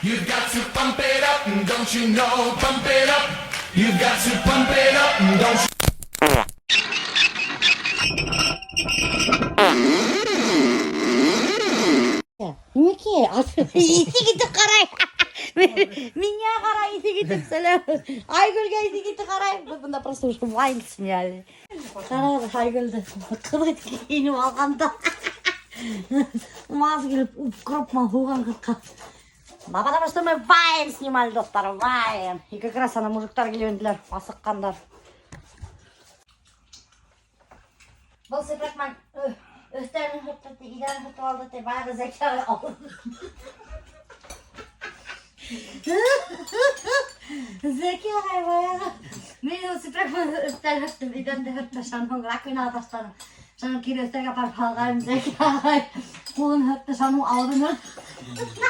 You've got to pump it up, don't you know? Pump it up. You've got to pump it up, don't you? Неке, иси кетіп қарай. Меня қарай, иси кетіп сәлем. Айгүлге иси кетіп қарай. Бұнда просто уже вайн сняли. Қарады Айгүлді. Қыбыт киініп алғанда. Маз келіп укроп махуған қытқа. Потому что мы вайн снимали, доктор, вайн. И как раз ана мужиктар келгенділер, асыққандар. Бұл сепрекман өстерін жұттырды, идерін жұттып алды, те бағы зәкері алды. Зәке ағай баяғы. Мен ол сепрекман өстер жұттым, идерінді жұтты, шаның ракына аташтаны. Шаның кері өстерге парып алғайым, зәке ағай. Қолын жұтты, шаның алдын жұтты.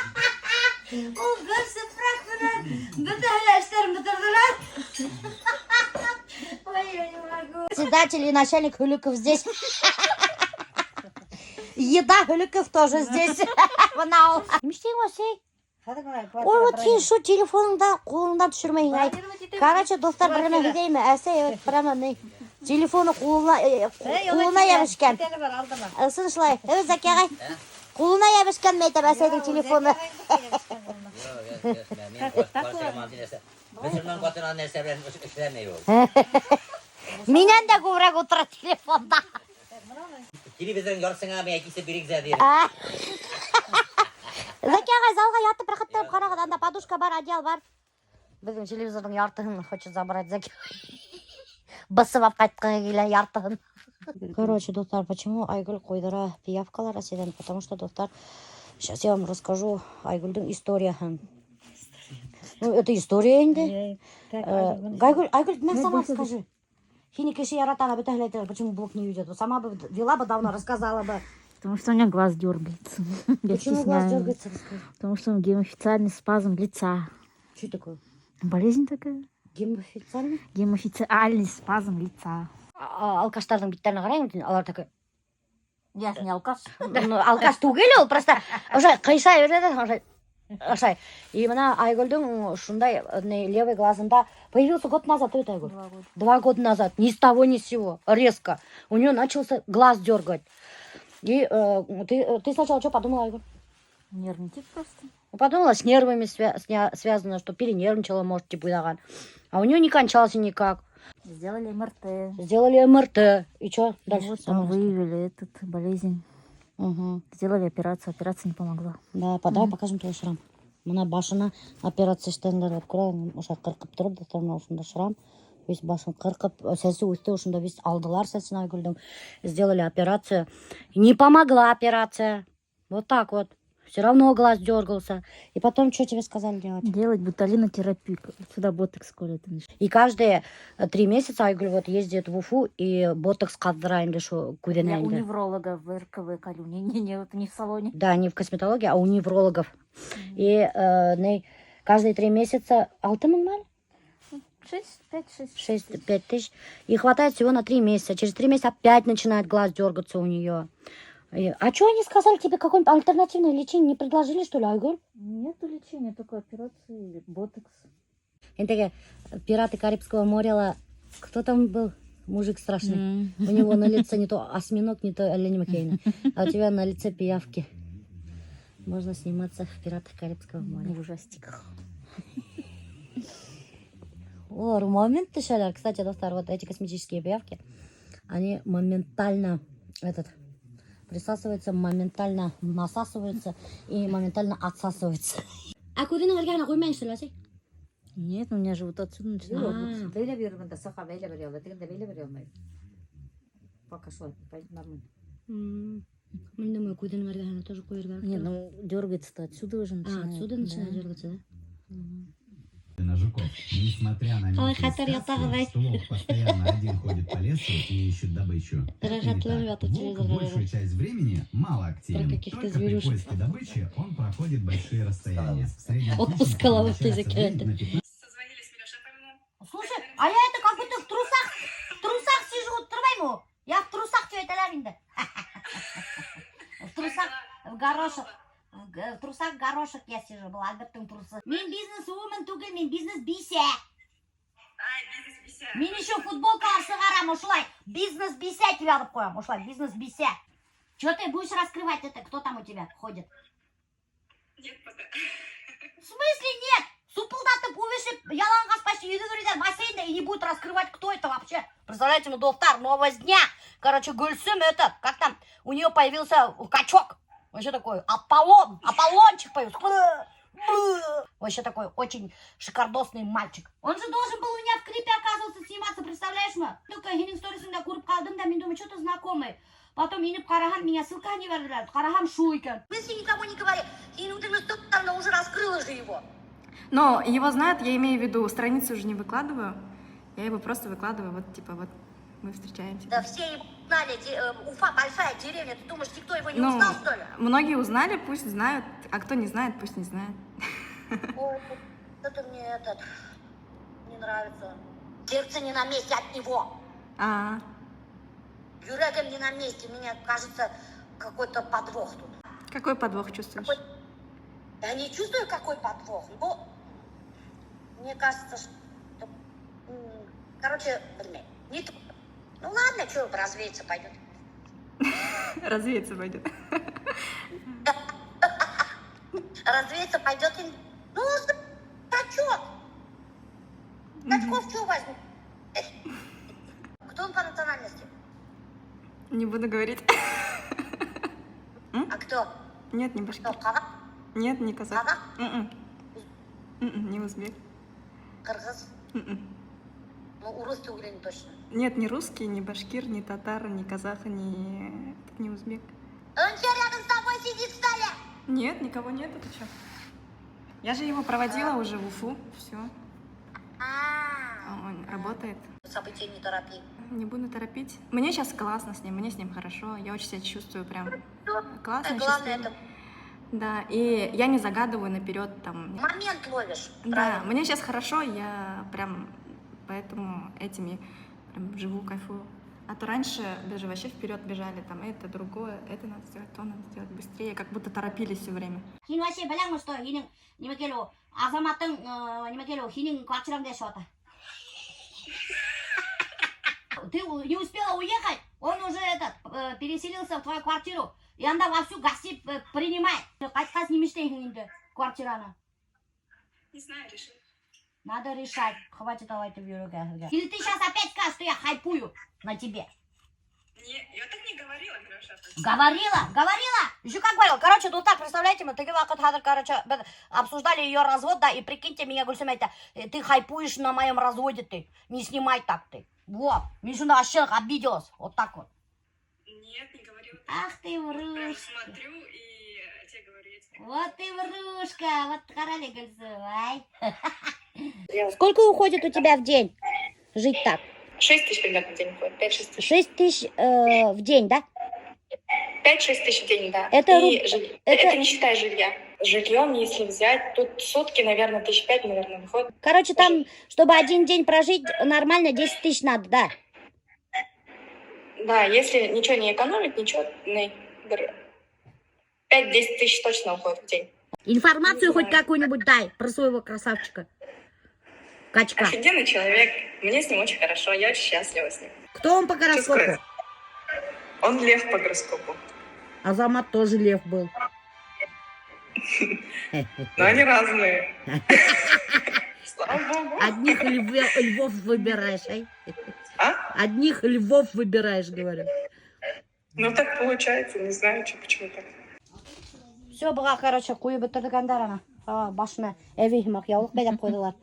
Ол бір сепрекманын бүті әләштерін бітірділер. Председатель и начальник Хуликов здесь. Еда Хуликов тоже здесь. Ой, вот что телефоныңда қолыңдан түсірмей. Короче, достар біріме гидейме. Әсей прямо телефоны қолына ябышкен. Сыншылай. Зәке ағай. Қолына ябышкен мейтіп әсейдің телефоны. Менен де көбірек отырады телефонда. Телевизорын көрсеңа мен әкесі берек зәдері. Зәке ағай залға ятып рахаттырып қарағыда, анда подушка бар, одеял бар. Біздің телевизордың яртығын хочет забрать Зәке ағай. Басып ап қайтқыға келе яртығын. Короче, достар, почему Айгүл қойдыра пиявкалар әседен? Потому что, достар, сейчас я вам расскажу Айгүлдің историясын. Ну, это история инде. Айгүл, мен сама скажи. Финика еще яратана бы тогда, почему блог не ведет. Сама бы вела бы давно, рассказала бы. Потому что у меня глаз дергается. Почему глаз дергается, расскажи? Потому что гемофициальный спазм лица. Что такое? Болезнь такая. Гемофициальный? Гемофициальный спазм лица. Алкаштардың биттеріне қараймын, алар такой. Я не алкаш. Алкаш түгел ол, просто уже қайшай өреді. Ашай. И мына Айгүлдің шундай левый глазында появился год назад, это Айгүл? 2 года назад. Ни с того, ни с сего. Резко. У нее начался глаз дергать. И ты сначала что подумала, Айгүл? Нервничать просто. Подумала, с нервами связано, что перенервничала, может, типа, даган. А у нее не кончалось никак. Сделали МРТ. Сделали МРТ. И что дальше? Вот там выявили эту болезнь. Угу. Сделали операцию. Операция не помогла. Да, давай покажем твой шрам. Мына башына операция іштендер откроем. Уже қырқып тұрып, достарына ушында шрам. Весь башын қырқып, сәсі өсті, ушында весь алдылар сәсін Айгүлдің. Сделали операцию. Не помогла операция. Вот так вот. Все равно глаз дергался. И потом, что тебе сказали делать? Делать ботулинотерапию. Сюда ботокс колят. И каждые 3 месяца Айгүл вот ездит в Уфу и ботокс қадырайын дешу Я у көденайын. невролога в РКВ колю. Не, это не в салоне. Да, не в косметологии, а у неврологов. И каждые 3 месяца... 6 мың мал? 6-5 тысяч. И хватает всего на 3 месяца. Через 3 месяца опять начинает глаз дергаться у нее. А что они сказали тебе? Какое-нибудь альтернативное лечение не предложили, что ли, Айгуль? Нету лечения, только операции или ботокс. Это пираты Карибского моря. Кто там был? Мужик страшный. У него на лице не то осьминог, не то олень Маккейн. А у тебя на лице пиявки. Можно сниматься в пиратах Карибского моря. В ужастиках. О, момент тышалар. Кстати, достар, вот эти космические пиявки, они моментально присасываются, моментально насасываются и моментально отсасываются. А куда на варгана хуймен, что ли? Нет, у меня живут отсюда начинают. Пока что, нормально. Я думаю, куда на варгана тоже кое-что. Не, ну дергается-то отсюда уже начинает. Отсюда начинает дергаться, да? На жуков. Несмотря на мелкие сказки, что волк постоянно один ходит по лесу и ищет добычу. Это не так. Волк большую часть времени мало активен. Только при поиске добычи он проходит большие расстояния. В среднем Отпуск головы в языке. Слушай, а я это как будто в трусах сижу, отрывай. Я в трусах что это лавинда. В трусах, в горошек. в трусах горошек я сижу, благоттың трусы. Мен бизнес-вумен түгіл, мен бизнес-бисе. Мен еще футболкалар шығарам, ушылай. Бизнес-бисе тебе алып қоям, ушылай, бизнес-бисе. Че ты будешь раскрывать это? Кто там у тебя ходит? Нет пока. В смысле нет? Супылдатып, увешіп, яланғас почти үйге кіреді бассейнда и не будет раскрывать, кто это вообще. Представляете, ну, Долтар, новость дня. Короче, Гульсым этот, как там, у нее появился качок. Вообще такой Аполлончик появился. Вообще такой очень шикардосный мальчик. Он же должен был у меня в клипе, оказывается, сниматься, представляешь, ма? Только Хенинг сторисында көріп қалдым да, мен думаю, что-то знакомый. Потом иніп қарағам, меня ссылка не вернули, қарағам шу екен. Вы с никому не говори, Хенинг уже раскрыла же его. Но его знают, я имею в виду, страницу уже не выкладываю. Я его просто выкладываю, вот типа вот мы встречаемся. Да все его знали, Уфа большая деревня, ты думаешь, никто его не узнал, что ли? Многие узнали, пусть знают, а кто не знает, пусть не знает. Ой, это мне не нравится. Сердце не на месте от него. Юрегом не на месте, мне кажется, какой-то подвох тут. Какой подвох чувствуешь? Я не чувствую, какой подвох, но мне кажется, что... Короче, блин, не то. Ну ладно, что, развеяться пойдет. Развеяться пойдет. Развеяться пойдет и... Ну, качок. Качков что возьму? Кто он по национальности? Не буду говорить. А кто? Нет, не башкир. Кто, казах? Нет, не казах. Казах? Не узбек. Кыргыз? Ну, урыс түгілін точно. Нет, не русский, не башкир, не татар, не казах, не узбек. Он что, рядом с тобой сидит, что ли? Нет, никого нет, это что? Я же его проводила уже в Уфу, все. Он работает. События не торопи. Не буду торопить. Мне сейчас классно с ним, мне с ним хорошо. Я очень себя чувствую прям классно, Главное, счастливо. это Да, и я не загадываю наперед там. момент ловишь. Да, Правильно. мне сейчас хорошо, я прям поэтому этими прям живу, кайфую. А то раньше даже вообще вперед бежали, там это другое, это надо сделать, то надо сделать быстрее, как будто торопились все время. Хин вообще білемін, что хинің немекелу азаматтың немекелу хинің квартираңда yaşıyordu. Ты не успела уехать, он уже переселился в твою квартиру. И анда вовсю гостей принимает. Қайтқан немештейін енді квартираны. Не знаю, решил. Надо решать. Хватит давайте в юруге. Или ты сейчас опять скажешь, что я хайпую на тебе? Не, я так не говорила, Гроша. Говорила. Еще как говорила. Короче, ну так, представляете, мы такие короче, обсуждали ее развод, да, и прикиньте меня, Гульсим, ты хайпуешь на моем разводе, ты. Не снимай так ты. Вот. Мишуна вообще обиделась. Вот так вот. Нет, не говорила. Ах ты Вот прям врушка. смотрю и тебе говорю, я тебе... Вот ты врушка. Вот короли Гульсим, ай. Сколько уходит у тебя в день жить так? 6 тысяч примерно в день уходит, 5-6 тысяч. 6 тысяч в день, да? 5-6 тысяч в день, да. Это Это не считая жилья. Жильем, если взять, тут сутки, наверное, 5 тысяч, наверное, выходит. Короче, там, чтобы один день прожить нормально, 10 тысяч надо, да? Да, если ничего не экономить, ничего, 5-10 тысяч точно уходит в день. Информацию хоть какую-нибудь дай про своего красавчика. Качка. Офигенный человек, мне с ним очень хорошо, я очень счастлива с ним. Кто он по гороскопу? скрыть? Он лев по гороскопу. Азамат тоже лев был. Но они разные. Слава богу. Одних львов выбираешь, ай? А? Одних львов выбираешь, говорю. Ну так получается, не знаю, почему так. Все, была, короче, куй бітірдігендер ана. Башына эвихмах яулық бәлеп қойдылар.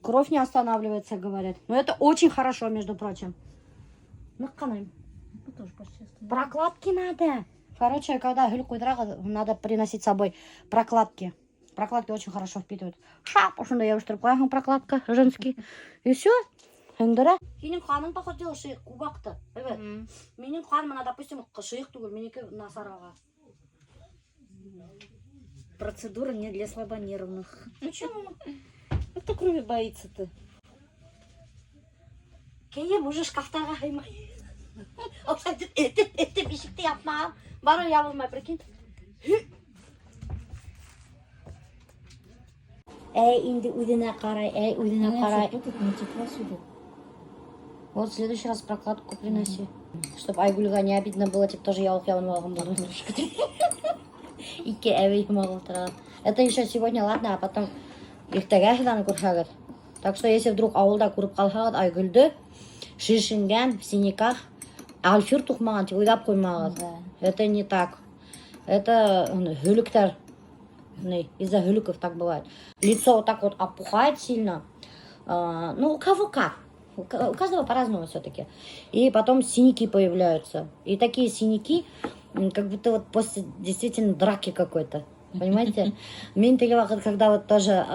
Кровь не останавливается, говорят. Но это очень хорошо, между прочим. Наққанайым. Прокладки надо. Короче, когда гүл қойдырақ, надо приносить с собой прокладки. Прокладки очень хорошо впитывают. Шап, ушында я үштіріп қояғын прокладка, женский. И все. Эндірі. Сенің қаның походил шиық кубақты. Менің қаным, допустим, шиық түгіл, менекі насараға. Процедура не для слабонервных. Почему? Ну, кто крови боится-то? Кейіп уже шкафтарға қаймай. Оксайды, это бешікті yapmağım. Бары ябылмай, прикинь. инди удина карай, удина карай. Вот в следующий раз прокладку приноси. Чтобы Айгульга не обидно было, типа тоже я алган буду. Ике эвей могла. Это еще сегодня, ладно, а потом их тагахдан курхагат. Так что если вдруг аулда куруп калхагат Айгульды, шишинген, в синяках, альфир тухмаган, типа уйдап коймагат. Это не так. Это гюлюктер. Из-за гюлюков так бывает. Лицо вот так вот опухает сильно. Ну, у кого как. У каждого по-разному все-таки. И потом синяки появляются. И такие синяки, как будто вот после действительно драки какой-то. Понимаете? Когда вот тоже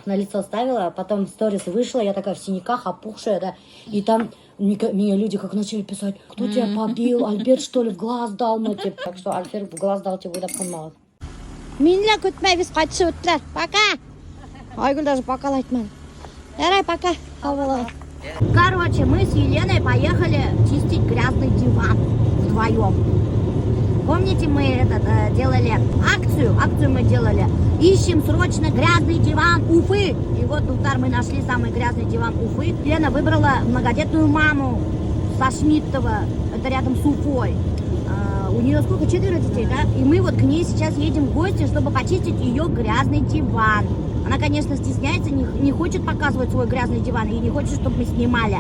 на лицо ставила, а потом в сторис вышла, я такая в синяках, опухшая, да. И там меня люди как начали писать: кто тебя побил? Альберт, что ли, в глаз дал? Ну, типа, так что Альберт в глаз дал, тебе выдап мало. Меня күтмей біз қайтшы өттілер. Пока! Айгүл даже пока айтмады. Ярай, пока. Короче, мы с Еленой поехали чистить грязный диван вдвоем. Помните, мы делали акцию мы делали. Ищем срочно грязный диван Уфы. И вот, Дуктар, мы нашли самый грязный диван Уфы. Лена выбрала многодетную маму со Шмидтова. Это рядом с Уфой. У нее сколько? 4 детей, да? И мы вот к ней сейчас едем в гости, чтобы почистить ее грязный диван. Она, конечно, стесняется, не хочет показывать свой грязный диван и не хочет, чтобы мы снимали.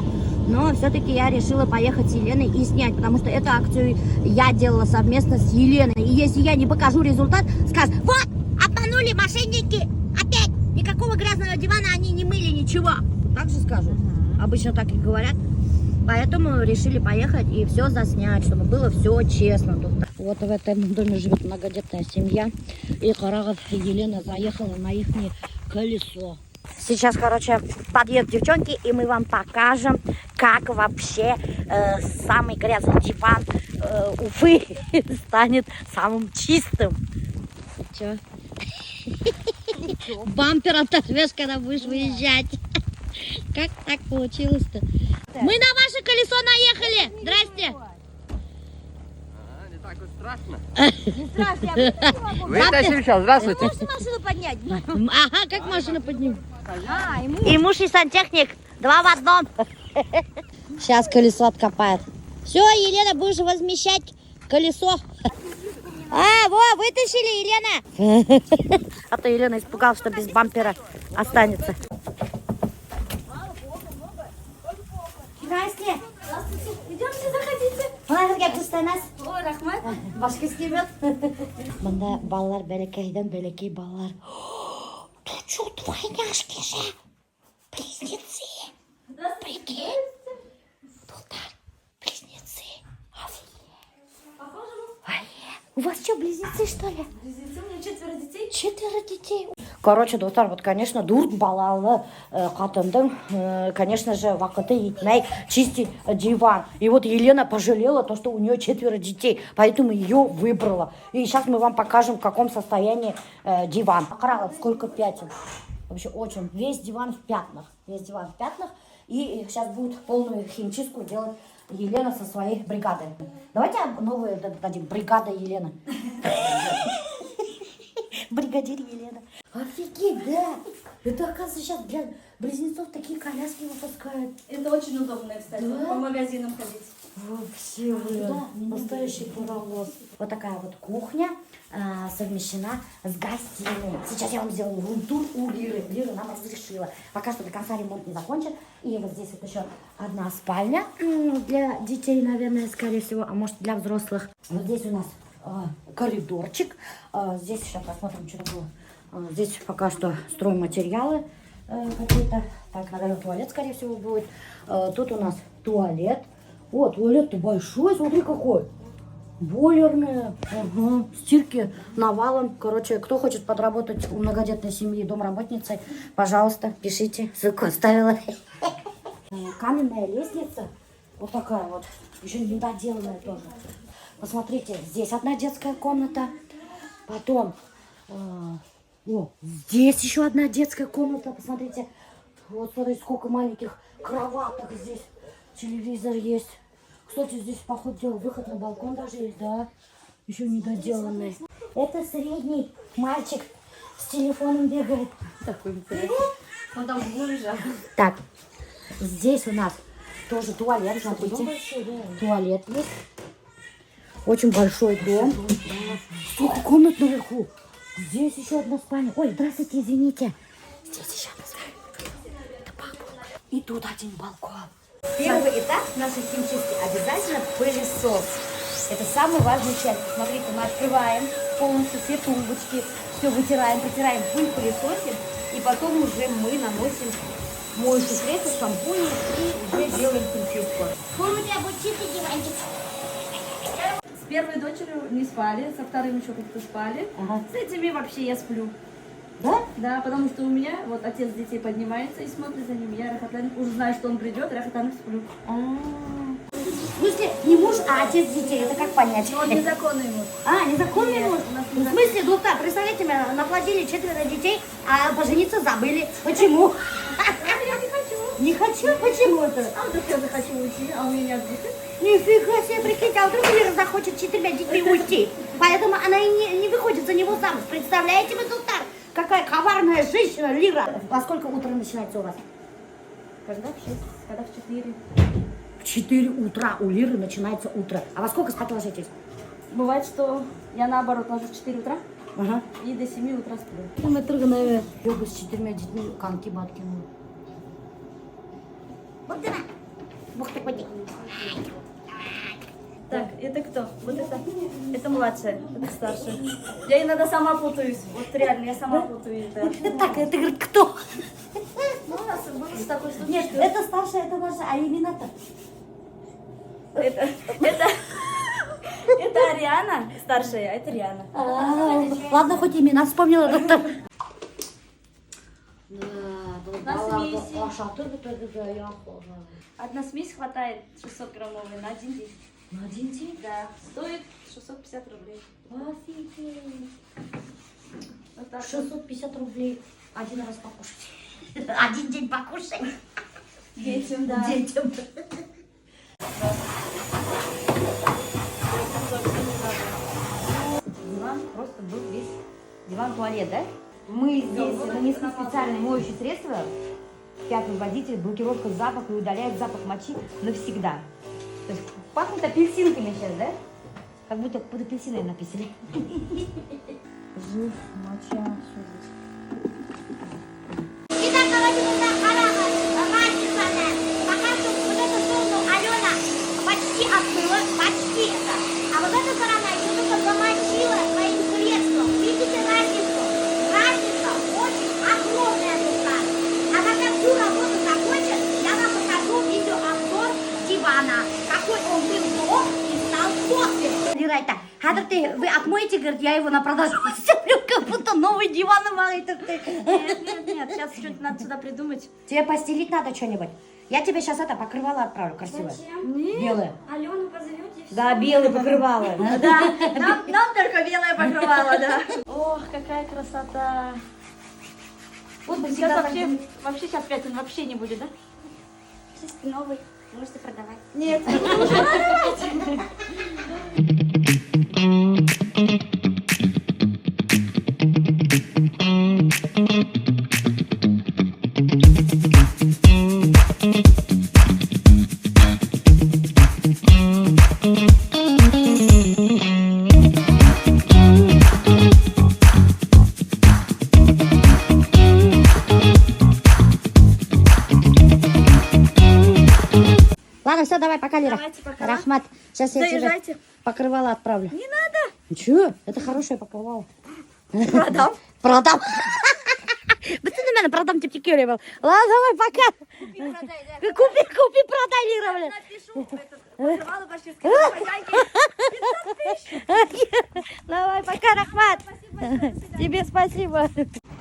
Но все-таки я решила поехать с Еленой и снять, потому что эту акцию я делала совместно с Еленой. И если я не покажу результат, скажут: вот, обманули мошенники, опять, никакого грязного дивана они не мыли, ничего. Так же скажут. Обычно так и говорят. Поэтому решили поехать и все заснять, чтобы было все честно тут. Вот в этом доме живет многодетная семья. И Карагов и Елена заехала на их колесо. Сейчас, короче, подъедут девчонки, и мы вам покажем, как вообще самый грязный диван Уфы станет самым чистым. Че? Бампер оторвешь, когда будешь выезжать. Как так получилось-то? Мы на ваше колесо наехали! Здрасте! Не так вот страшно. Не страшно, Вытащим сейчас, здравствуйте. Можете машину поднять? Ага, как машину поднимем? И муж, и сантехник. 2 в одном. Сейчас колесо откопает. Все, Елена, будешь возмещать колесо. Вытащили, Елена. А то Елена испугалась, что без бампера останется. Здрасте. Здравствуйте. Идемте, заходите. Мына жерге кустанас. Ой, рахмат. Башка істемет. Мында балалар бәлекейден бәлекей балалар. Тут что, двойняшки же? Близнецы. Прикинь. Тултар, близнецы. У вас что, близнецы, что ли? Близнецы, у меня 4 детей. 4 детей. Короче, достар, вот, конечно, дурт балалы қатындың, конечно же, вақыты етмей чистить диван. И вот Елена пожалела то, что у нее 4 детей, поэтому ее выбрала. И сейчас мы вам покажем, в каком состоянии диван. Крала, сколько пятен. Вообще очень. Весь диван в пятнах. Весь диван в пятнах. И сейчас будет полную химчистку делать Елена со своей бригадой. Давайте новую дадим. Бригада Елена. Бригадир Елена. Офигеть, да? Это, оказывается, сейчас для близнецов такие коляски выпускают. Это очень удобно, кстати, Да? по магазинам ходить. Вообще, да, настоящий паровоз. Вот такая вот кухня совмещена с гостиной. Сейчас я вам сделаю рум-тур у Лиры. Лира нам разрешила. Пока что до конца ремонт не закончен. И вот здесь вот еще одна спальня для детей, наверное, скорее всего, а может для взрослых. Вот здесь у нас коридорчик. Здесь сейчас посмотрим, что такое. Здесь пока что стройматериалы какие-то. Так, наверное, туалет, скорее всего, будет. Тут у нас туалет. О, туалет-то большой, смотри какой. Бойлерные, стирки навалом. Короче, кто хочет подработать у многодетной семьи домработницей, пожалуйста, пишите. Ссылку оставила. Каменная лестница. Вот такая вот. Еще не доделанная тоже. Посмотрите, здесь одна детская комната. Потом, здесь еще одна детская комната. Посмотрите, вот смотрите, сколько маленьких кроваток здесь. Телевизор есть. Кстати, здесь, походу, дела, выход на балкон даже есть, да? Еще не доделанный. Это средний мальчик С телефоном бегает. Такой интересный. Он там лежал. Так, здесь у нас тоже туалет, смотрите. Туалет есть. Очень большой дом. Сколько комнат наверху. Здесь еще одна спальня. Ой, здравствуйте, извините. Здесь еще одна спальня. Это папа. И тут один балкон. Первый этап нашей химчистки обязательно пылесос. Это самый важный часть. Смотрите, мы открываем полностью все тумбочки, все вытираем, протираем пыль, пылесосим. И потом уже мы наносим моющее средство, шампунь и уже делаем химчистку. Скоро у тебя будет чистый диванчик. С первой дочерью не спали, со вторым еще как-то спали. Ага. С этими вообще я сплю. Да? Да, потому что у меня вот отец детей поднимается и смотрит за ним. Я Рахатан уже знаю, что он придет, Рахатан сплю. В смысле, не муж, а отец детей. Это как понять? Он незаконный муж. А, незаконный Нет, муж? у нас В смысле, доктор, представляете, меня наплодили 4 детей, а пожениться забыли. Почему? Я не хочу. Не хочу? Почему это? А вдруг я захочу уйти, а у меня нет детей? Нифига себе, прикиньте, а вдруг Лира захочет 4 детьми уйти? Поэтому она и не выходит за него замуж. Представляете вы, доктор? Какая коварная женщина, Лира. Во сколько утром начинается у вас? Когда в 6, когда в 4. В 4 утра у Лиры начинается утро. А во сколько спать ложитесь? Бывает, что я наоборот ложусь в 4 утра Ага. и до 7 утра сплю. Мы трогали йога с 4 детьми, канки-батки. Вот она. Бух ты поди. Так, это кто? Вот это младшая, это старшая. Я иногда сама путаюсь. Вот реально, я сама путаюсь, да. Так, это говорит, кто? Ну, у нас был такой случай, Нет, что это старшая, это наша, а имена-то? это Ариана, старшая, а это Риана. Ладно, хоть имена вспомнила, доктор. На смеси. Да, Одна смесь хватает 600 граммовой на один день. на один день? Да, стоит 650 рублей. Офигеть. Вот так. 650 рублей один раз покушать. Один день покушать. Детям, да. Детям. Диван просто был весь диван-туалет, да? Мы здесь нанесли специальное моющее средство, пятый водитель, блокировка запаха и удаляет запах мочи навсегда. То есть пахнет апельсинками сейчас, да? Как будто под апельсиной написали. Жив, моча, все здесь. Итак, давайте вот так, пока что вот эту сторону Алена почти открыла, почти это. А вот эта сторона еще только замочила своим средством. Видите разницу? Разница очень огромная тут. А когда всю работу закончит, я вам покажу видеообзор дивана. Какой он был до и стал после. Лирайта, вы отмоете, говорит, я его на продажу выставлю, как будто новый диван имеет. Нет, сейчас что-то надо сюда придумать. Тебе постелить надо что-нибудь? Я тебе сейчас это покрывало отправлю, красивое. Белое. Алену позовете? Да, белое покрывало. Да, нам только белое покрывало, да. Ох, какая красота. Вот бы Сейчас всегда вообще сейчас пятен вообще не будет, да? чистый новый. Можете продавать. Нет. Ладно, все, давай, пока, Лира. Давайте, пока. Рахмат. Сейчас я тебе Доезжайте. покрывало отправлю. Не надо. Че? Это хорошее покрывало. Продам. Продам. Быстро на меня продам тебе текелю. Ладно, давай, пока. Купи, продай, Лира, блин. Напишу покрывало башкирской хозяйки. Давай, пока, Рахмат. Тебе спасибо.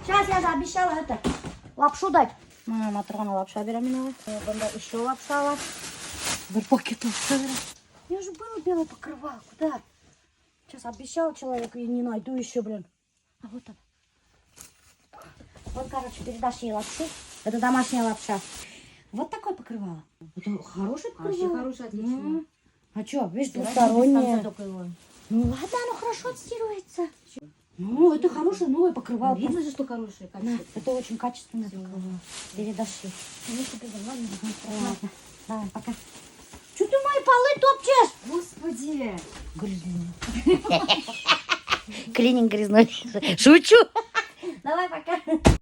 Сейчас я же обещала это, лапшу дать. Матрона лапша беременная. Еще лапша. В пакет лапша. Я же было белое покрывало. Куда? Сейчас обещал человек и не найду еще, блин. А вот он. Вот, короче, передашь ей лапшу. Это домашняя лапша. Вот такое покрывало. Это хорошее покрывало. Вообще хорошее, отлично. А что, видишь, двустороннее. Только его. Ну ладно, оно хорошо отстирывается. Ну, это хорошее новое покрывало. Видно же, что хорошее Да, качество. это очень качественное покрывало. Передошли. Ну, тебе ладно. Ладно, давай, пока. Что ты мои полы топчешь? Господи. Грязный. Клининг грязной. Шучу. Давай, пока.